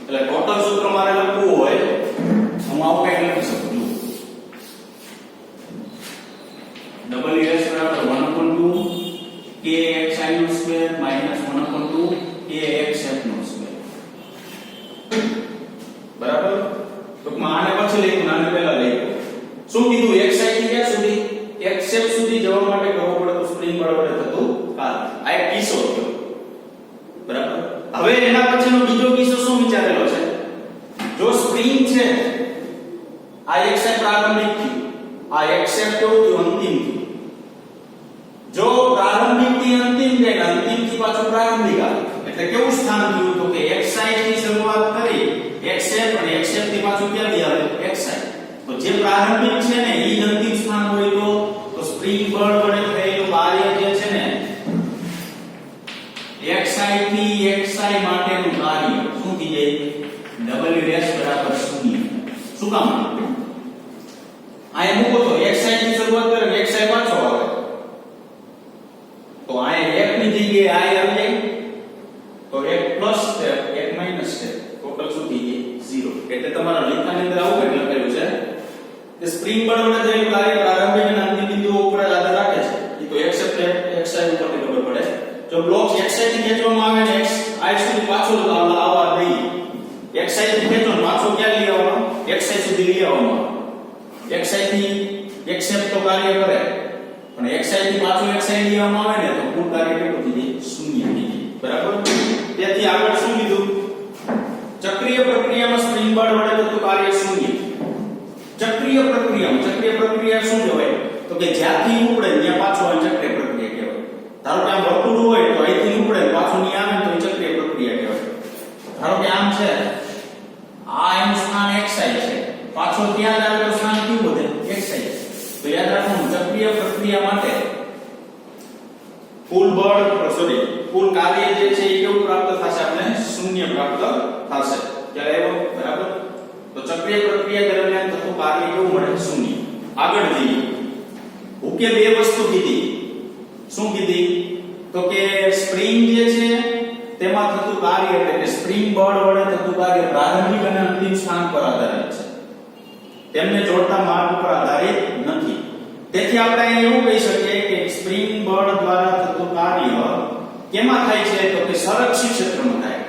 એટલે ટોટલ સૂત્ર મારે લખવું હોય હું આવું કંઈક લખી શકું છું ws બરાબર 1/2 kxi નો સ્ક્વેર -1/2 kxf નો સ્ક્વેર બરાબર ટૂંકમાં આને પછી લખ્યું આને પહેલા લખ્યું શું કીધું xi થી ક્યાં સુધી xf સુધી જવા માટે કરવો પડે તો સ્પ્રિંગ બળ વડે થતું કાર્ય આ એક કિસ્સો થયો બરાબર હવે એના પછીનો બીજો કિસ્સો શું વિચારેલો છે જો સ્પ્રિંગ છે આ xi પ્રારંભિક થી આ xf કેવું થયું અંતિમ થી જો પાછું પ્રારંભિક આવે એટલે કેવું સ્થાન થયું તો કે xi થી શરૂઆત કરી xf અને xf થી પાછું ક્યાં આવે xi તો જે પ્રારંભિક છે ને ઈ અંતિમ સ્થાન હોય તો સ્પ્રિંગ બળ વડે થયેલું કાર્ય જે છે ને xi થી xi માટેનું કાર્ય શું થઈ જાય ws બરાબર 0 શું કામ આ મૂકો તો xi થી શરૂઆત કરે xi પાછો આવે તો આ 1 ની જગ્યાએ i આવી જાય તો 1 plus step 1 minus step total શું થઈ જાય 0 એટલે તમારા લેખાની અંદર આવું કંઈક લખેલું છે કે સ્પ્રિંગ બળ વડે થયેલું કાર્ય પ્રારંભિક અને અંતિમ બિંદુઓ ઉપર આધાર રાખે છે એ તો xi ઉપરથી ખબર પડે જો બ્લોક xi થી ખેંચવામાં આવે ને i સુધી પાછો આવવા દઈએ xi થી ખેંચો પાછો ક્યાં લઈ આવવાનો xi સુધી લઈ આવવાનો xi થી xf તો કાર્ય કરે અને xi થી પાછો xi લઈ આવવામાં આવે ને તો કુલ કાર્ય કેટલું થઈ જાય 0 થઈ જાય બરાબર તેથી આગળ શું લીધું ચક્રીય પ્રક્રિયામાં સ્પ્રિંગ બળ વડે થતું કાર્ય 0 ચક્રીય પ્રક્રિયા શું કહેવાય તો કે જ્યાંથી ઉપડે ત્યાં પાછો આ ચક્રીય પ્રક્રિયા કહેવાય ધારો કે આમ વર્તુળ હોય તો અહીંથી ઉપડે પાછો ની આવે તો ચક્રીય પ્રક્રિયા કહેવાય ધારો કે આમ છે આ એનું સ્થાન xi છે પાછો ત્યાં આવે તો સ્થાન કયું વધે xi તો યાદ રાખવાનું ચક્રીય પ્રક્રિયા માટે કુલ કાર્ય જે છે એ કેવું પ્રાપ્ત થશે આપણે 0 પ્રાપ્ત થશે ત્યારે એવું બરાબર તો ચક્રીય પ્રક્રિયા દરમિયાન થતું કાર્ય કેવું મળે 0 આગળ જઈએ ઓકે બે વસ્તુ કીધી શું કીધી તો કે સ્પ્રિંગ જે છે તેમાં થતું કાર્ય એટલે કે સ્પ્રિંગ બળ વડે થતું કાર્ય પ્રારંભિક અને અંતિમ સ્થાન પર આધારિત છે તેમને જોડતા માર્ગ પર આધારિત નથી તેથી આપણે એવું કહી શકીએ કે સ્પ્રિંગ બળ દ્વારા થતું કાર્ય કેમાં થાય છે તો કે સંરક્ષિત ક્ષેત્રમાં થાય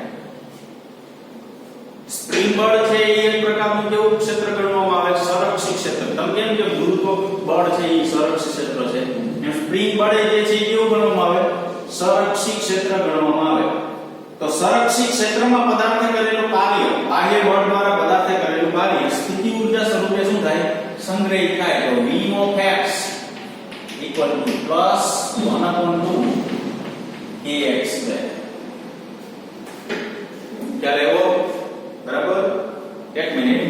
સ્પ્રિંગ બળ છે એ એક પ્રકારનું કેવું ક્ષેત્ર ગણવામાં આવે સંરક્ષિત ક્ષેત્ર તમે કેમ કે ગુરુત્વ બળ છે એ સંરક્ષિત ક્ષેત્ર છે એમ સ્પ્રિંગ બળ જે છે એ કેવું ગણવામાં આવે સંરક્ષિત ક્ષેત્ર ગણવામાં આવે તો સંરક્ષિત ક્ષેત્રમાં પદાર્થે કરેલું કાર્ય બાહ્ય બળ દ્વારા પદાર્થે કરેલું કાર્ય સ્થિતિ ઊર્જા સ્વરૂપે શું થાય સંગ્રહિત થાય તો v of x equal to plus 1/2 kx square क्या लेवो बराबर एक मिनट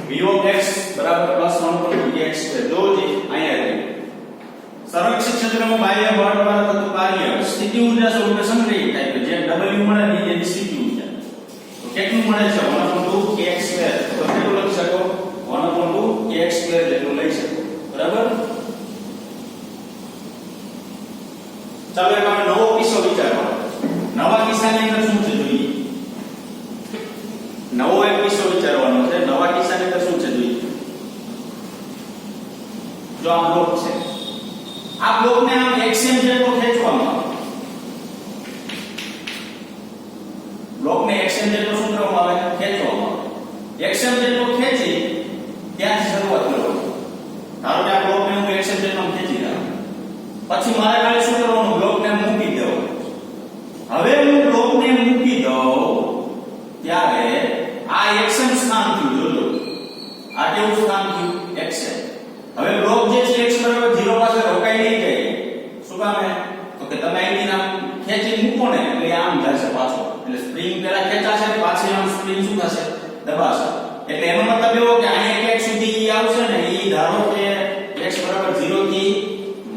v of x बराबर plus 1/2 kx square दो जी અહીંયા આવી સંરક્ષિત ક્ષેત્રમાં બાહ્ય બળ દ્વારા થતું કાર્ય સ્થિતિ ઊર્જા સ્વરૂપે સંગ્રહિત થાય તો જે w મળે ને એની સ્થિતિ ઊર્જા તો કેટલું મળે છે 1/2 kx square તો કેટલું લખી શકો 1/2 kx square જેટલું લઈ શકો બરાબર ચાલો એક આપણે નવો કિસ્સો વિચારવાનો નવા કિસ્સાની અંદર શું છે જોઈએ નવો એક કિસ્સો વિચારવાનો છે નવા કિસ્સાની અંદર શું છે જોઈએ જો આ બ્લોક છે આ બ્લોકને આમ xm જેટલો ખેંચવામાં આવે બ્લોકને xm જેટલો શું કરવામાં આવે ખેંચવામાં આવે xm જેટલો ખેંચી ત્યાંથી શરૂઆત કરવાની ધારો કે આ બ્લોકને હું xm જેટલો ખેંચી રહ્યો પછી મારે કાલે શું કરવાનું બ્લોકને મૂકી દઉં હવે હું બ્લોકને મૂકી દઉં ત્યારે આ xm સ્થાન થયું જોજો આ કેવું સ્થાન થયું xm હવે બ્લોક જે છે x બરાબર 0 પાસે રોકાઈ નહીં જાય શું કામ હે તો કે તમે અહીંથી આમ ખેંચી મૂકો ને એટલે આમ જશે પાછો એટલે સ્પ્રિંગ પેલા ખેંચાશે પાછી આમ સ્પ્રિંગ શું થશે દબાશે એટલે એનો મતલબ એવો કે અહીંયા એક સુધી આવશે ને ઈ ધારો કે x બરાબર 0 થી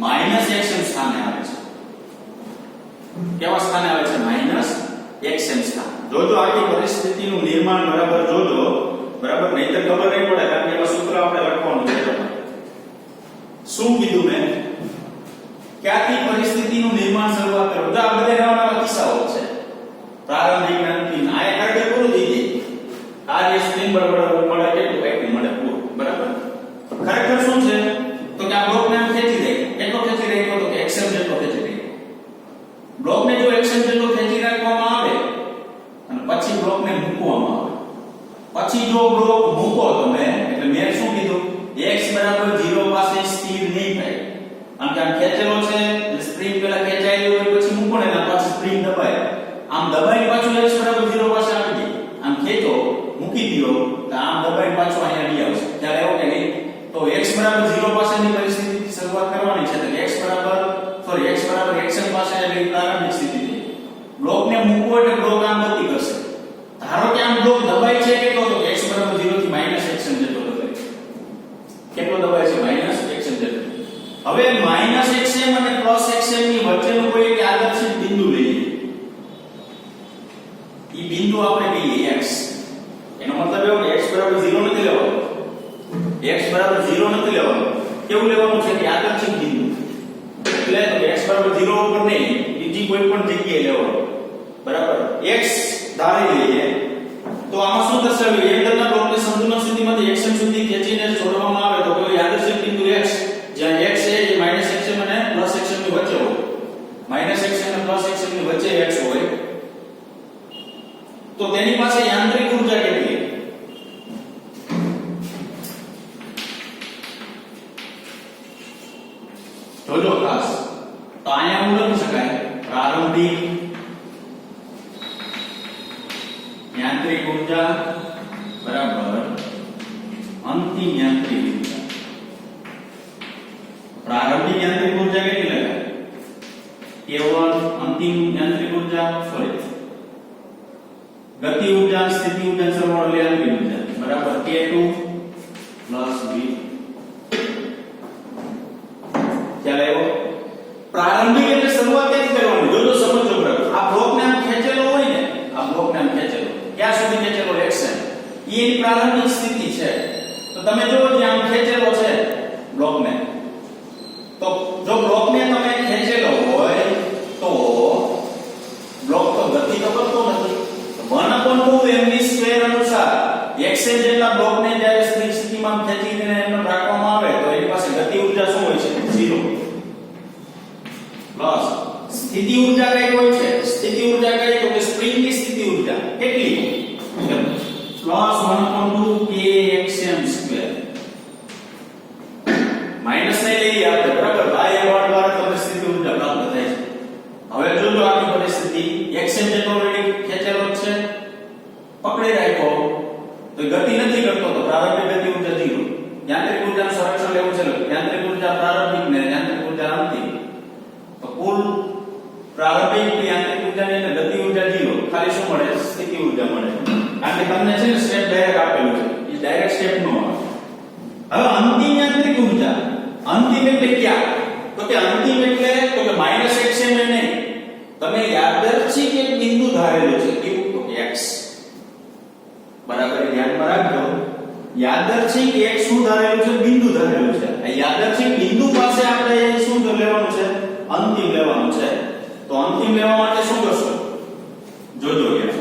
-xm સ્થાને આવે છે કેવા સ્થાને આવે છે -xm સ્થાન જોજો આખી પરિસ્થિતિનું નિર્માણ બરાબર જોજો બરાબર નહીતર ખબર નહીં પડે કારણ કે એમાં સૂત્ર આપણે લખવાનું છે શું કીધું મેં ક્યાંથી પરિસ્થિતિનું નિર્માણ શરૂઆત કરો જો આ બધા નવા કિસ્સાઓ છે પ્રારંભિક અંતિમ આ એક કાર્ય પૂરું થઈ જાય કાર્ય સ્પ્રિંગ બરાબર મળે કેટલું કેટલું મળે પૂરું બરાબર ખરેખર શું છે તો કે આ બ્લોકને ખેંચી દે કેટલો ખેંચી રહ્યો તો કે xm જેટલો ખેંચી રહ્યો બ્લોકને જો xm જેટલો ખેંચી રાખવામાં આવે અને પછી બ્લોકને મૂકવામાં આવે પછી જો બ્લોક મૂકો તમે એટલે મેં શું કીધું x બરાબર 0 પાસે સ્થિર નહીં થાય આમ કે આમ ખેંચેલો છે સ્પ્રિંગ પેલા ખેંચાયેલી હોય પછી મૂકો ને પાછું સ્પ્રિંગ દબાય આમ દબાઈ પાછું x બરાબર 0 પાસે આવી જાય આમ ખેંચો મૂકી દો તો આમ દબાઈ પાછું અહીંયા આવી આવશે ત્યારે એવું કે નહીં તો x બરાબર 0 પાસેની પરિસ્થિતિથી શરૂઆત કરવાની છે. તો x બરાબર xm પાસે એટલે પ્રારંભિક સ્થિતિથી બ્લોકને મૂકવો એટલે બ્લોક આમ ગતિ કરશે. ધારો કે આમ બ્લોક દબાય છે કેટલો, તો x બરાબર 0 થી -xm જેટલો દબાય છે. કેટલો દબાય છે? -xm જેટલો. હવે -xm અને +xm ની વચ્ચેનું કોઈ એક આદર્શિત બિંદુ લઈએ. ઈ બિંદુ આપણે કહીએ x. એનો મતલબ એવો કે x બરાબર 0 નથી લેવાનો. x બરાબર 0 નથી લેવાનો. કેવું લેવાનું છે કે આદર્શિત બિંદુ. એટલે તો x બરાબર 0 ઉપર નહીં, બીજી કોઈ પણ જગ્યાએ લેવાનો. બરાબર? x ધારી લઈએ તો આમાં શું દર્શાવ્યું? એક દળના બ્લોકને સંતુલન સ્થિતિમાંથી xm સુધી ખેંચીને છોડવામાં આવે તો કોઈ યાદચ્છિક બિંદુ x, જ્યાં x છે એ -xm અને +xm ની વચ્ચે હોય. -xm અને +xm ની વચ્ચે x હોય તો તેની પાસે યાંત્રિક ઊર્જા કેટલી? જોજો ખાસ. તો અહીંયા હું લખી શકાય પ્રારંભિક યાંત્રિક ઊર્જા બરાબર અંતિમ યાંત્રિક ઊર્જા. પ્રારંભિક યાંત્રિક ઊર્જા કેટલી લખાય? કેવળ અંતિમ યાંત્રિક ઊર્જા ગતિ ઊર્જા સ્થિતિ ઊર્જા સરવાળો યાંત્રિક ઊર્જા બરાબર k2 v. ખ્યાલ આવ્યો? પ્રારંભિક એટલે શરૂઆત ક્યાંથી કરવાની? જોજો સમજો બરાબર. આ બ્લોકને આમ ખેંચેલો હોય ને, આ બ્લોકને આમ ખેંચેલો ક્યાં સુધી ખેંચેલો? xm. એની પ્રારંભિક સ્થિતિ છે. તો તમે જો જ્યાં આમ ખેંચેલો છે બ્લોકને, તો જો બ્લોકને તમે ખેંચેલો હોય તો બ્લોક તો ગતિ તો કરતો નથી. 1/2mv² અનુસાર xm જેટલા બ્લોકને જ્યારે સ્થિર સ્થિતિમાં ખેંચીને એમને રાખવામાં આવે તો એની પાસે ગતિ ઊર્જા શું હોય છે? 0 પ્લસ સ્થિતિ ઊર્જા કઈ હોય છે? સ્થિતિ ઊર્જા કઈ? તો કે સ્પ્રિંગની સ્થિતિ ઊર્જા કેટલી? Plus 1/2kxm². માઈનસ નહીં લઈએ આપણે બરાબર. બાય અવાર્ડ દ્વારા તમને સ્થિતિ ઊર્જા પ્રાપ્ત થાય છે. હવે જોજો આની પરિસ્થિતિ xm જેટલો ઓલરેડી ખેંચેલો છે, પકડી રાખ્યો તો ગતિ નથી કરતો તો પ્રારંભિક ગતિ ઊર્જા 0. યાંત્રિક ઊર્જાનું સંરક્ષણ લેવું છે. યાંત્રિક ઊર્જા પ્રારંભિક ને યાંત્રિક ઊર્જા અંતિમ. તો કુલ પ્રારંભિક યાંત્રિક ઊર્જાની અને ગતિ ઊર્જા 0. ખાલી શું મળે? સ્થિતિ ઊર્જા મળે. કારણ કે તમને છે ને સ્ટેપ ડાયરેક્ટ આપેલું છે. એ ડાયરેક્ટ સ્ટેપ નો આવે. હવે અંતિમ યાંત્રિક ઊર્જા. અંતિમ એટલે ક્યાં? તો કે અંતિમ એટલે તો કે -xm એ નહીં. તમે યાદચ્છિક એક બિંદુ ધારેલો છે. કેવું? તો x. બરાબર ધ્યાનમાં રાખજો. યાદચ્છિક એક શું ધારેલું છે? બિંદુ ધારેલું છે. આ યાદચ્છિક બિંદુ પાસે આપણે શું લેવાનું છે? અંતિમ લેવાનું છે. તો અંતિમ લેવા માટે શું કરશો? જોજો યાર.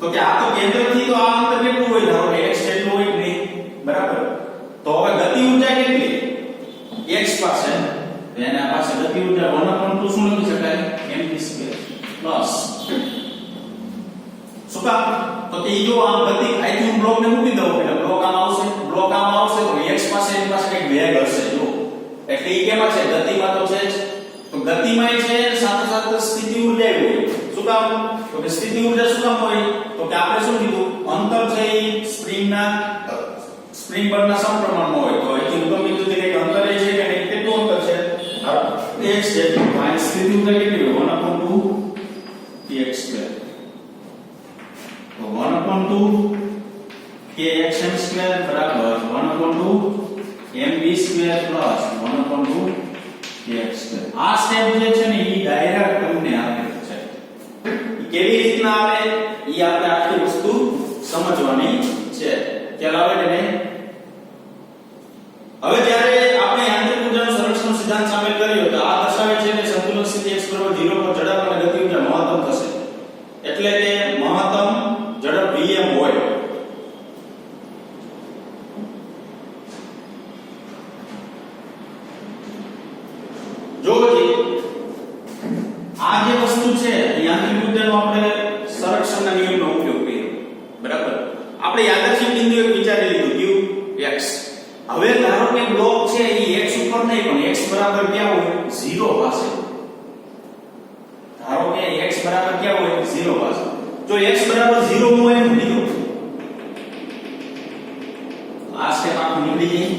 તો કે આ તો કેન્દ્રથી તો આ અંતર કેટલું હોય? ધારો કે x જેટલું હોય નહીં. બરાબર? તો હવે ગતિ ઊર્જા કેટલી? x પાસે એના પાસે ગતિ ઊર્જા 1/2 શું લખી શકાય? mv² પ્લસ શું કામ? તો કે જો આમ ગતિ આઈથી બ્લોકને મૂકી દઉં એટલે બ્લોક આમ આવશે તો x પાસે એની પાસે કંઈક વેગ હશે. જો એટલે ઈ કેમાં છે? ગતિમાં તો છે જ. તો ગતિમાં છે સાથે સાથે સ્થિતિ ઊર્જા હોય. શું કામ? તો કે સ્થિતિ ઊર્જા શું કામ હોય? તો કે આપણે શું કીધું? અંતર છે એ સ્પ્રિંગ પરના સમપ્રમાણમાં હોય. તો અહીંથી હું કીધું કે એક અંતર છે કે નહીં? કેટલું અંતર છે? x જેટલું. આ સ્થિતિ ઊર્જા કેટલી હોય? 1/2kx². તો 1/2kxm² બરાબર 1/2mv² પ્લસ 1/2kx². આ સ્ટેપ જે છે ને એ ડાયરેક્ટ તમને આપે છે. કેવી રીતના આવે એ આપણે આખી વસ્તુ સમજવાની છે. ખ્યાલ આવે કે નહીં? હવે જ્યારે આપણે યાંત્રિક ઊર્જાનું સંરક્ષણ સિદ્ધાંત સામેલ કર્યો તો આ દર્શાવે છે કે સંતુલન સ્થિતિ x 0 પર ઝડપ અને ગતિ ઊર્જા મહત્તમ થશે. એટલે કે મહત્તમ ઝડપ vm હોય. જોજી આ જે વસ્તુ છે યાંત્રિક ઊર્જાનો આપણે સંરક્ષણના નિયમનો ઉપયોગ કર્યો. બરાબર? આપણે યાદચ્છિક બિંદુ એક વિચારી લીધું q x. હવે ધારો કે બ્લોક છે એ x ઉપર નહીં પણ x બરાબર ક્યાં હોય? 0 પાસે. ધારો કે x બરાબર ક્યાં હોય? 0 પાસે. જો x બરાબર 0 હોય એમ લીધું આ સ્ટેપ આપણે નીકળી જાય.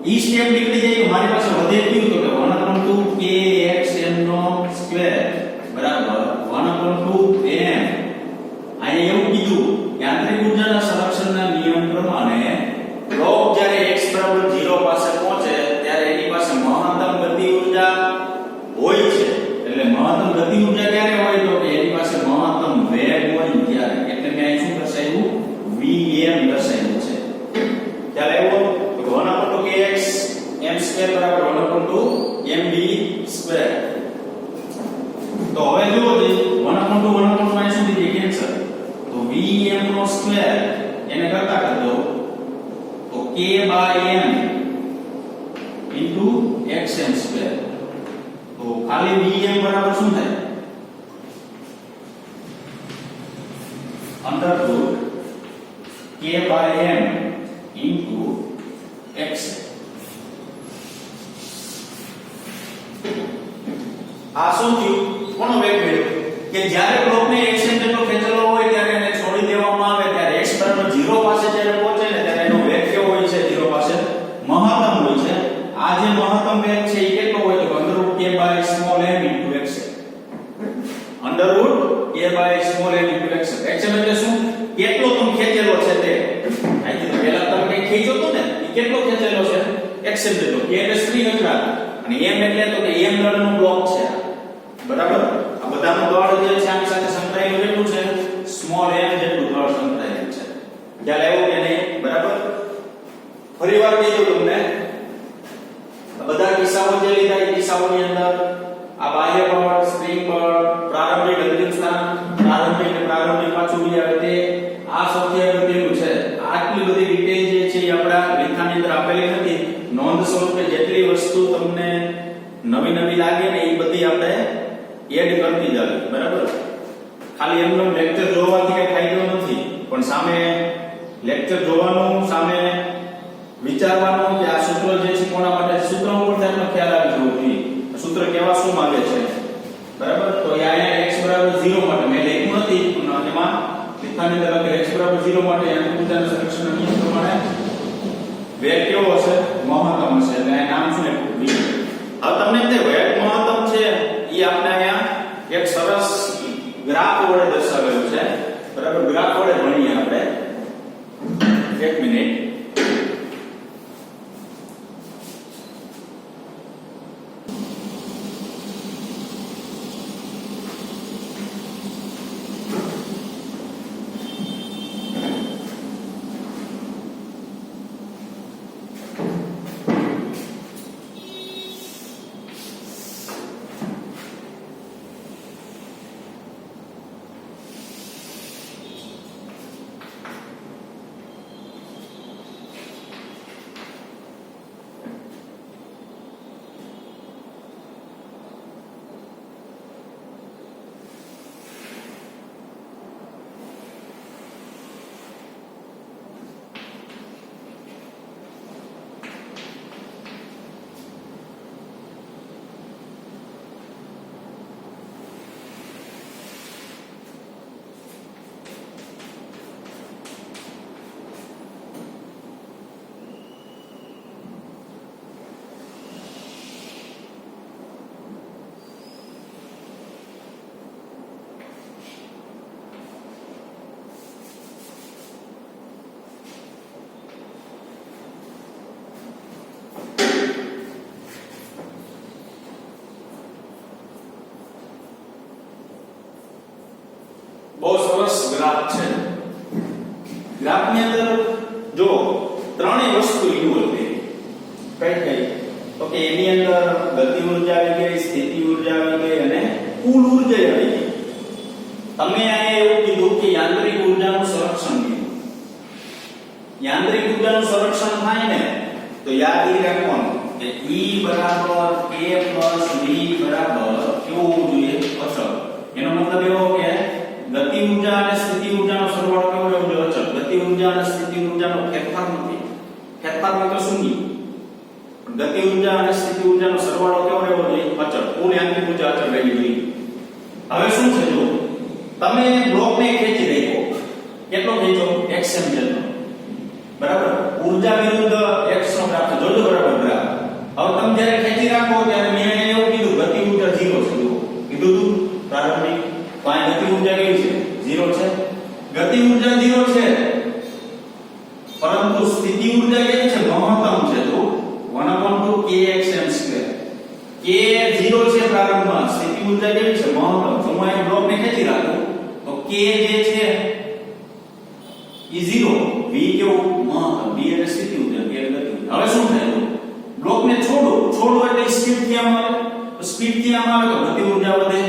ઈ સ્ટેપ નીકળી જાય તો મારી પાસે વધે કેટલું તો કે 1/2 kxm નો સ્ક્વેર બરાબર 1/2 m. અહીંયા એવું કીધું યાંત્રિક ઊર્જાના સંરક્ષણના નિયમ પ્રમાણે લોક જ્યારે x 0 પાસે પહોંચે ત્યારે એની પાસે મહત્તમ ગતિ ઊર્જા હોય છે. એટલે મહત્તમ ગતિ ઊર્જા ક્યારે હોય તો કે એની પાસે મહત્તમ વેગ હોય ત્યારે. એટલે મેં અહીં શું દર્શાવ્યું vm દર્શાવ્યું છે. ખ્યાલ આવ્યો તો 1/2 kx m² બરાબર 1/2 mv². તો હવે જુઓ કે 1/2 માં શું થઈ જાય કેન્સલ. તો vm નો સ્ક્વેર એને કરતા કરી દો તો k/m into xm². તો ખાલી vm બરાબર શું થાય √ k/m into x. આ શું થયું કોનો વેગ મેળવ્યો કે જ્યારે બ્લોકને xm જેટલો ખેંચેલો હોય ત્યારે એને છોડી દેવામાં આવે ત્યારે x 0 પાસે જ્યારે પહોંચે ને ત્યારે એનો વેગ કેવો હોય છે 0 પાસે મહત્તમ હોય છે. આ જે મહત્તમ વેગ છે એ કેટલો હોય તો √ k/m into x. √ k/m into x. xm એટલે શું કેટલો તમે ખેંચેલો છે તે. અહીંથી પહેલા તમે કઈ ખેંચ્યો તો ને એ કેટલો ખેંચેલો છે xm જેટલો. k એટલે સ્ટ્રિંગ અચળાંક અને m એટલે તો કે m દળનો બ્લોક છે બરાબર. આ બધાનો દળ જે છે આની સાથે સંકળાયેલું કેટલું છે સ્મોલ m જેટલું દળ સંકળાયેલું છે. ખ્યાલ આવ્યો કે નહીં બરાબર. ફરીવાર કહી દઉં તમને આ બધા કિસ્સાઓ જે લીધા એ કિસ્સાઓની અંદર આ બાહ્ય બળ સ્પ્રિંગ બળ પ્રારંભિક અંતિમ સ્થાન પ્રારંભિક પાછું બી આવે તે આ સૌથી અગત્યનું છે. આટલી બધી ડિટેલ જે છે એ આપણા લેખાની અંદર આપેલી નથી. નોંધ સ્વરૂપે જેટલી વસ્તુ તમને નવી લાગે ને એ બધી આપણે એડ કરતી જાય બરાબર. ખાલી એમનો લેક્ચર જોવાથી કઈ ફાયદો નથી પણ સામે લેક્ચર જોવાનું સામે વિચારવાનું કે આ સૂત્ર જે છે કોના માટે સૂત્ર ઉપરથી આપણને ખ્યાલ આવી જવો જોઈએ સૂત્ર કેવા શું માંગે છે બરાબર. તો અહીંયા x 0 માટે મેં લખ્યું નથી પણ એમાં લેખાની અંદર લખેલ x 0 માટે યાંત્રિક ઊર્જાના સંરક્ષણના નિયમ પ્રમાણે વેગ કેવો હશે મહત્તમ હશે. એટલે આ નામ શું લખ્યું v. હવે તમને તે વેગ મહત્તમ છે એ આપણે અહીંયા એક સરસ ગ્રાફ વડે દર્શાવેલું છે બરાબર. ગ્રાફ વડે ભણીએ આપણે. એક મિનિટ. બહુ સરસ ગ્રાફ છે. ગ્રાફની અંદર જો ત્રણેય વસ્તુ ઇન્વોલ્વ છે. કઈ તો કે એની અંદર ગતિ ઊર્જા આવી ગઈ, સ્થિતિ ઊર્જા આવી ગઈ અને કુલ ઊર્જા આવી ગઈ. તમે અહીંયા એવું કીધું કે યાંત્રિક ઊર્જાનું સંરક્ષણ કીધું. યાંત્રિક ઊર્જાનું સંરક્ષણ થાય ને તો યાદ રાખવાનું કે E બરાબર K plus V બરાબર કેવું હોવું જોઈએ અચળ. એનો મતલબ એવો કે ગતિ ઊર્જા અને સ્થિતિ ઊર્જાનો સરવાળો કેવો રહેવો જોઈએ અચળ. ગતિ ઊર્જા અને સ્થિતિ ઊર્જાનો ફેરફાર નથી. ફેરફાર એટલે શૂન્ય. ગતિ ઊર્જા અને સ્થિતિ ઊર્જાનો સરવાળો કેવો રહેવો જોઈએ અચળ. કુલ યાંત્રિક ઊર્જા અચળ રહેવી જોઈએ. હવે શું છે જો તમે બ્લોકને ખેંચી રહ્યો કેટલો ખેંચો xm જેટલો બરાબર. ઊર્જા વિરુદ્ધ x નો ગ્રાફ જોજો બરાબર. પરંતુ સ્થિતિ ઊર્જા કેવી છે મહત્તમ છે તો 1/2 kxm². k 0 છે પ્રારંભમાં, સ્થિતિ ઊર્જા કેવી છે મહત્તમ. જો હું આ બ્લોકને ખેંચી રાખું તો k જે છે ઈ 0, v કેવું મહત્તમ, v એટલે સ્થિતિ ઊર્જા, k એટલે ગતિ ઊર્જા. હવે શું થાય બ્લોકને છોડો એટલે સ્પીડ થી આમ આવે, તો સ્પીડ થી આમ આવે તો ગતિ ઊર્જા વધે,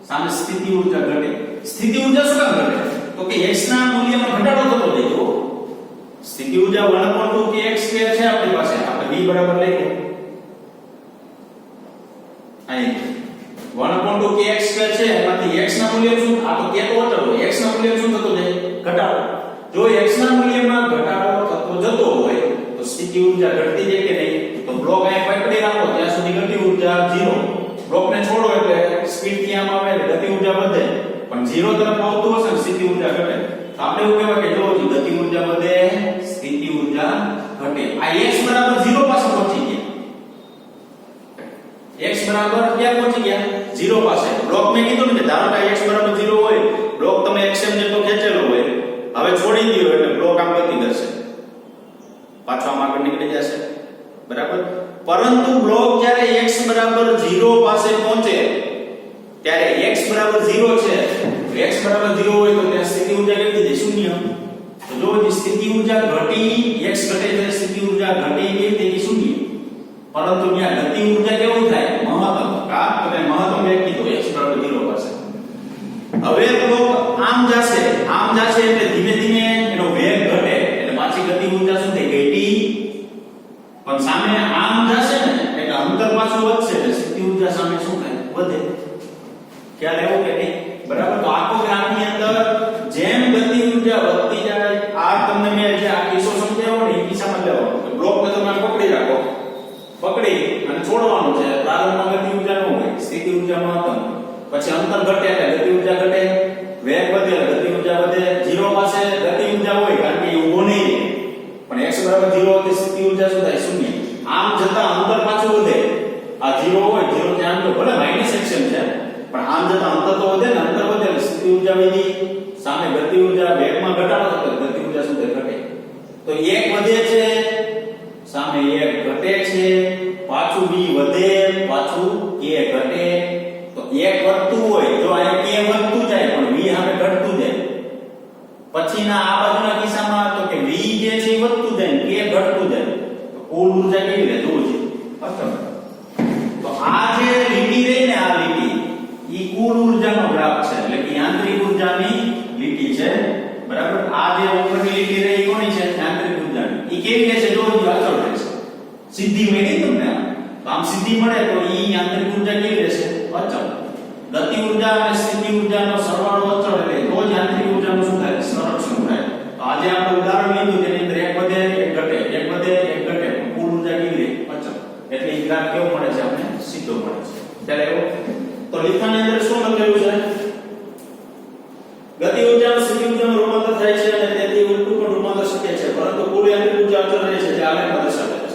સામે સ્થિતિ ઊર્જા ઘટે. સ્થિતિ ઊર્જા શું કામ ઘટે તો કે x ના મૂલ્યમાં ઘટાડો થતો જાય તો સ્થિતિ ઊર્જા 1/2 kx² છે આપણી પાસે, આપણે v બરાબર લખ્યું અહીં 1/2 kx² છે, એમાંથી x ના મૂલ્ય શું, આ તો k તો અચળ હોય, x ના મૂલ્ય શું થતો જાય ઘટાડો. જો x ના મૂલ્યમાં ઘટાડો થતો જતો હોય તો સ્થિતિ ઊર્જા ઘટતી જાય કે નહીં, તો બ્લોક અહીં પકડી રાખો ત્યાં સુધી ગતિ ઊર્જા 0, બ્લોકને છોડો એટલે સ્પીડ થી આમ આવે એટલે ગતિ ઊર્જા વધે, પણ 0 તરફ આવતું હશે સ્થિતિ ઊર્જા ઘટે. તો આપણે એવું કહેવાય કે જો ગતિ ઊર્જા વધે સ્થિતિ ઊર્જા ઘટે. આ x બરાબર 0 પાસે પહોંચી ગયા, x બરાબર ક્યાં પહોંચી ગયા 0 પાસે. બ્લોક મેં કીધું ને ધારો કે x બરાબર 0 હોય, બ્લોક તમે xm જેટલો ખેંચેલો હોય, હવે છોડી દો એટલે બ્લોક આમ ગતિ કરશે, પાછો આમ આગળ નીકળી જશે બરાબર. પરંતુ બ્લોક જ્યારે x બરાબર 0 પાસે પહોંચે ત્યારે x બરાબર 0 છે, x બરાબર 0 હોય તો ત્યાં સ્થિતિ ઊર્જા કેટલી થઈ શૂન્ય. તો જો સ્થિતિ ઊર્જા ઘટી, x ઘટે ત્યારે સ્થિતિ ઊર્જા ઘટી કે તેની શૂન્ય, પરંતુ ત્યાં ગતિ ઊર્જા કેવું થાય મહત્તમ. કા તો તે મહત્તમ વેગ કીધો x બરાબર 0 પાસે. હવે બ્લોક આમ જશે એટલે ધીમે ધીમે એનો વેગ ઘટે એટલે પાછી ગતિ ઊર્જા શું થઈ ઘટી, પણ સામે આમ જશે ને એટલે અંતર પાછું વધશે એટલે સ્થિતિ ઊર્જા સામે શું થાય વધે. ખ્યાલ આવ્યો કે નહીં બરાબર. તો આખો ગ્રાફ ની અંદર જેમ ગતિ ઊર્જા વધતી જાય, આ તમને મેં જે આ કિસ્સો સમજાવ્યો ને એ કિસ્સામાં લેવાનો બ્લોક ને તમે પકડી રાખો, પકડી અને છોડવાનો છે. પ્રારંભમાં ગતિ ઊર્જા ન હોય, સ્થિતિ ઊર્જા મહત્તમ, પછી અંતર ઘટે એટલે ગતિ ઊર્જા ઘટે, વેગ વધે એટલે ગતિ ઊર્જા વધે. 0 પાસે ગતિ ઊર્જા હોય કારણ કે એ ઊભો નહીં રહે, પણ x બરાબર 0 હતી સ્થિતિ ઊર્જા શું થાય શૂન્ય. આમ જતા અંતર પાછું વધે, આ 0 હોય 0 ધ્યાન દો, ભલે માઈનસ એક્શન છે પણ આમ જતા અંતર તો વધે ને, અંતર વધે એટલે સ્થિતિ ઊર્જા વધી, સામે ગતિ ઊર્જા વેગમાં ઘટાડો થતો ગતિ ઊર્જા શું થાય ઘટે. તો 1 વધે છે સામે 1 ઘટે છે, પાછું v વધે પાછું k ઘટે. તો 1 વધતું હોય, જો આ k વધતું જાય પણ v સામે ઘટતું જાય. પછીના આ બાજુના કિસ્સામાં તો કે v જે છે એ વધતું જાય k ઘટતું જાય, તો કુલ ઊર્જા કેવી રહે જોજો બરાબર. તો આ જે લીટી રહી ને, આ લીટી ઈ કુલ ઊર્જાનો ગ્રાફ છે, એટલે કે યાંત્રિક ઊર્જાની લીટી છે બરાબર. આ જે ઉપરની લીટી રહી કોની છે યાંત્રિક ઊર્જાની, ઈ કેવી રહે છે જોજો અચળ રહે છે. સીધી મળી તમને આમ સીધી મળે તો ઈ યાંત્રિક ઊર્જા કેવી રહેશે અચળ. ગતિ ઊર્જા અને સ્થિતિ ઊર્જાનો સરવાળો અચળ એટલે તો જ યાંત્રિક ઊર્જાનું શું થાય સંરક્ષણ થાય. તો આજે આપણે ઉદાહરણ લીધું તેની અંદર 1 વધે 1 ઘટે, 1 વધે 1 ઘટે, કુલ ઊર્જા કેવી રહે અચળ. એટલે ઈ ગ્રાફ કેવો મળે છે આપણે સીધો મળે છે. ત્યારે એવો તો લેખાની અંદર શું લખેલું છે ગતિ ઊર્જા સ્થિતિ ઊર્જામાં રૂપાંતર થાય છે અને તેથી ઉલટું પણ રૂપાંતર શક્ય છે, પરંતુ કુલ યાંત્રિક ઊર્જા અચળ રહે છે જે આલેખમાં દર્શાવે છે.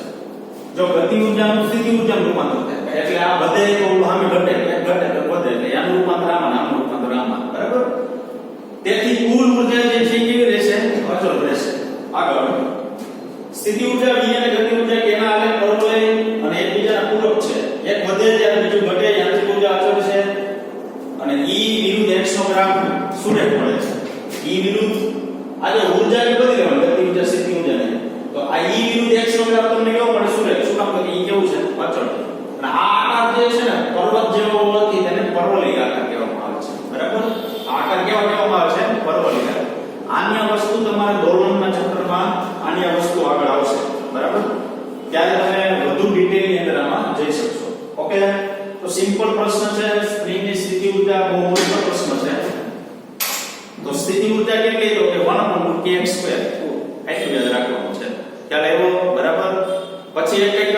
જો ગતિ ઊર્જાનું સ્થિતિ ઊર્જામાં રૂપાંતર થાય એટલે આ વધે તો સામે ઘટે, ઘટે તો વધે, એટલે આનું રૂપાંતર આનું રૂપાંતર આમાં બરાબર. તેથી કુલ ઊર્જા જે છે કેવી રહેશે અચળ રહેશે. આગળ સ્થિતિ ઊર્જા v અને ગતિ ઊર્જા કેના આલેખ પરવલય અને એકબીજાના પૂરક છે. એક વધે જ્યારે બીજું ઘટે, યાંત્રિક ઊર્જા અચળ છે અને e વિરુદ્ધ x નો ગ્રાફ સુરેખ મળે છે. e વિરુદ્ધ આજે ઊર્જાની બધી લેવાની ગતિ ઊર્જા સ્થિતિ ઊર્જા ને, તો આ e વિરુદ્ધ x નો ગ્રાફ તમને કેવો મળે સુરેખ. શું કામ કે e કેવું છે અચળ, અને આ આકાર જે છે ને પર્વત જેવો હોવાથી તેને પરવલય આકાર કહેવામાં આવે છે બરાબર. આકાર કેવો કહેવામાં આવે છે પરવલય આકાર. આન્ય વસ્તુ તમારે દોલનના ચક્રમાં આન્ય વસ્તુ આગળ આવશે બરાબર, ત્યારે તમે વધુ ડિટેલની અંદર આમાં જઈ શકશો. ઓકે, તો સિમ્પલ પ્રશ્ન છે, સ્પ્રિંગની સ્થિતિ ઊર્જા બહુ મોટો પ્રશ્ન છે. તો સ્થિતિ ઊર્જા કેટલી તો કે 1/2 kx² એટલું યાદ રાખવાનું છે. ખ્યાલ આવ્યો બરાબર. પછી એક